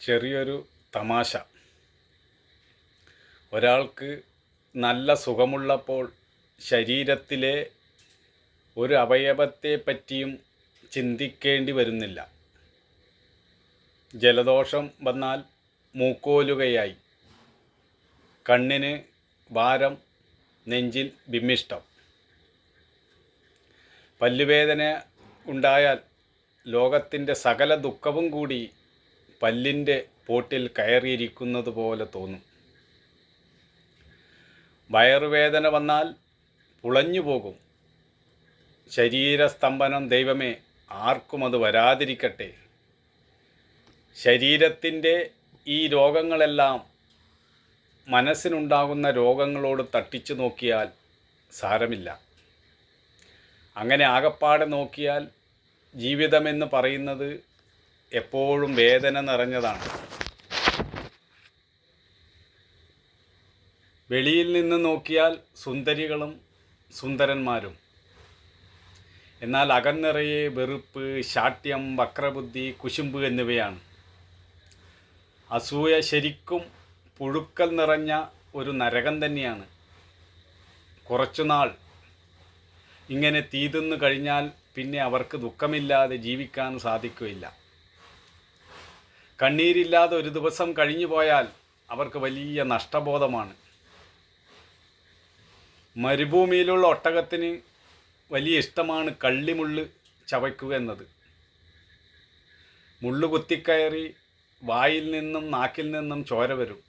ചെറിയൊരു തമാശ. ഒരാൾക്ക് നല്ല സുഖമുള്ളപ്പോൾ ശരീരത്തിലെ ഒരു അവയവത്തെപ്പറ്റിയും ചിന്തിക്കേണ്ടി വരുന്നില്ല. ജലദോഷം വന്നാൽ മൂക്കോലുകയായി, കണ്ണിന് ഭാരം, നെഞ്ചിൽ വിമ്മിഷ്ടം. പല്ലുവേദന ഉണ്ടായാൽ ലോകത്തിൻ്റെ സകല ദുഃഖവും കൂടി പല്ലിൻ്റെ പോട്ടിൽ കയറിയിരിക്കുന്നത് പോലെ തോന്നും. വയറുവേദന വന്നാൽ പുളഞ്ഞു പോകും. ശരീരസ്തംഭനം, ദൈവമേ ആർക്കും അത് വരാതിരിക്കട്ടെ. ശരീരത്തിൻ്റെ ഈ രോഗങ്ങളെല്ലാം മനസ്സിനുണ്ടാകുന്ന രോഗങ്ങളോട് തട്ടിച്ചു നോക്കിയാൽ സാരമില്ല. അങ്ങനെ ആകപ്പാടെ നോക്കിയാൽ ജീവിതമെന്ന് പറയുന്നത് എപ്പോഴും വേദന നിറഞ്ഞതാണ്. വെളിയിൽ നിന്ന് നോക്കിയാൽ സുന്ദരികളും സുന്ദരന്മാരും, എന്നാൽ അകന്നിറയെ വെറുപ്പ്, ശാഠ്യം, വക്രബുദ്ധി, കുശുമ്പ് എന്നിവയാണ്. അസൂയ ശരിക്കും പുഴുക്കൽ നിറഞ്ഞ ഒരു നരകം തന്നെയാണ്. കുറച്ചുനാൾ ഇങ്ങനെ തീതിന്നു കഴിഞ്ഞാൽ പിന്നെ അവർക്ക് ദുഃഖമില്ലാതെ ജീവിക്കാൻ സാധിക്കുകയില്ല. കണ്ണീരില്ലാതെ ഒരു ദിവസം കഴിഞ്ഞു പോയാൽ അവർക്ക് വലിയ നഷ്ടബോധമാണ്. മരുഭൂമിയിലുള്ള ഒട്ടകത്തിന് വലിയ ഇഷ്ടമാണ് കള്ളിമുള്ള് ചവയ്ക്കുക എന്നത്. മുള്ളു കുത്തിക്കയറി വായിൽ നിന്നും നാക്കിൽ നിന്നും ചോര വരും.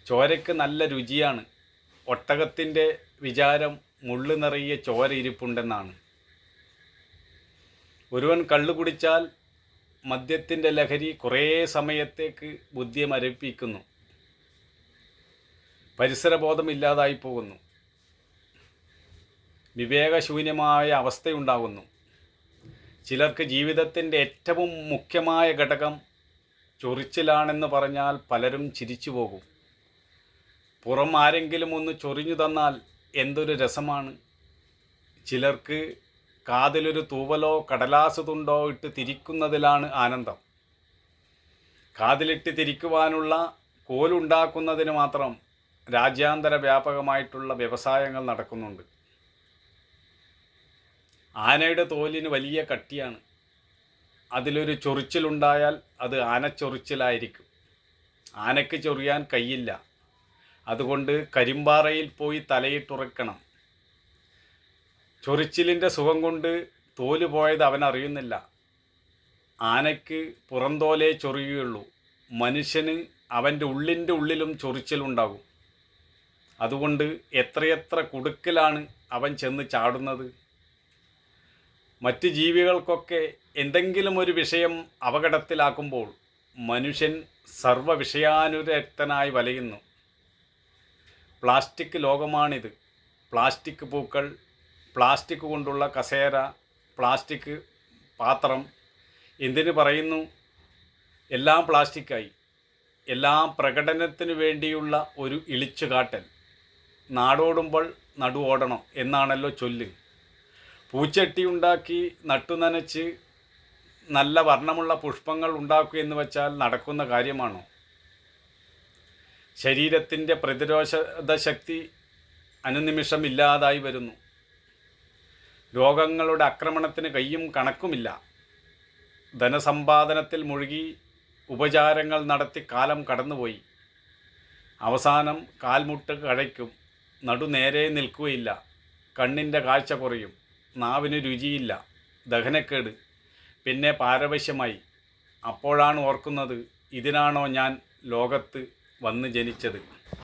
ചോരയ്ക്ക് നല്ല രുചിയാണ്. ഒട്ടകത്തിൻ്റെ വിചാരം മുള്ളു നിറയെ ചോര ഇരിപ്പുണ്ടെന്നാണ്. ഒരുവൻ കള്ളു കുടിച്ചാൽ മദ്യത്തിൻ്റെ ലഹരി കുറേ സമയത്തേക്ക് ബുദ്ധിയെ മരവിപ്പിക്കുന്നു. പരിസരബോധമില്ലാതായി പോകുന്നു. വിവേകശൂന്യമായ അവസ്ഥയുണ്ടാകുന്നു. ചിലർക്ക് ജീവിതത്തിൻ്റെ ഏറ്റവും മുഖ്യമായ ഘടകം ചൊറിച്ചിലാണെന്ന് പറഞ്ഞാൽ പലരും ചിരിച്ചു പോകും. പുറം ആരെങ്കിലും ഒന്ന് ചൊറിഞ്ഞു തന്നാൽ എന്തൊരു രസമാണ്. ചിലർക്ക് കാതിലൊരു തൂവലോ കടലാസ് തുണ്ടോ ഇട്ട് തിരിക്കുന്നതിലാണ് ആനന്ദം. കാതിലിട്ട് തിരിക്കുവാനുള്ള കോലുണ്ടാക്കുന്നതിന് മാത്രം രാജ്യാന്തര വ്യാപകമായിട്ടുള്ള വ്യവസായങ്ങൾ നടക്കുന്നുണ്ട്. ആനയുടെ തോലിന് വലിയ കട്ടിയാണ്. അതിലൊരു ചൊറിച്ചിലുണ്ടായാൽ അത് ആനച്ചൊറിച്ചിലായിരിക്കും. ആനയ്ക്ക് ചൊറിയാൻ കഴിയില്ല. അതുകൊണ്ട് കരിമ്പാറയിൽ പോയി തലയിട്ടുറക്കണം. ചൊറിച്ചിലിൻ്റെ സുഖം കൊണ്ട് തോല് പോയത് അവനറിയുന്നില്ല. ആനയ്ക്ക് പുറന്തോലേ ചൊറിയുകയുള്ളൂ. മനുഷ്യന് അവൻ്റെ ഉള്ളിൻ്റെ ഉള്ളിലും ചൊറിച്ചിലുണ്ടാകും. അതുകൊണ്ട് എത്രയെത്ര കുടുക്കിലാണ് അവൻ ചെന്ന് ചാടുന്നത്. മറ്റ് ജീവികൾക്കൊക്കെ എന്തെങ്കിലും ഒരു വിഷയം അപകടത്തിലാക്കുമ്പോൾ മനുഷ്യൻ സർവ്വ വിഷയാനുരക്തനായി വലയുന്നു. പ്ലാസ്റ്റിക് ലോകമാണിത്. പ്ലാസ്റ്റിക് പൂക്കൾ, പ്ലാസ്റ്റിക് കൊണ്ടുള്ള കസേര, പ്ലാസ്റ്റിക് പാത്രം, എന്തിനു പറയുന്നു, എല്ലാം പ്ലാസ്റ്റിക്കായി. എല്ലാം പ്രകടനത്തിനു വേണ്ടിയുള്ള ഒരു ഇളിച്ചുകാട്ടൽ. നാടോടുമ്പോൾ നടു ഓടണം എന്നാണല്ലോ ചൊല്ല്. പൂച്ചട്ടി ഉണ്ടാക്കി നട്ടുനനച്ച് നല്ല വർണ്ണമുള്ള പുഷ്പങ്ങൾ ഉണ്ടാക്കുക എന്ന് വെച്ചാൽ നടക്കുന്ന കാര്യമാണോ? ശരീരത്തിൻ്റെ പ്രതിരോധ ശക്തി അനുനിമിഷം ഇല്ലാതായി വരുന്നു. രോഗങ്ങളുടെ ആക്രമണത്തിന് കയ്യും കണക്കുമില്ല. ധനസമ്പാദനത്തിൽ മുഴുകി ഉപചാരങ്ങൾ നടത്തി കാലം കടന്നുപോയി. അവസാനം കാൽമുട്ട് കഴയ്ക്കും, നടുനേരെ നിൽക്കുകയില്ല, കണ്ണിൻ്റെ കാഴ്ച കുറയും, നാവിന് രുചിയില്ല, ദഹനക്കേട്, പിന്നെ പാരവശ്യമായി. അപ്പോഴാണ് ഓർക്കുന്നത്, ഇതിനാണോ ഞാൻ ലോകത്ത് വന്ന് ജനിച്ചത്.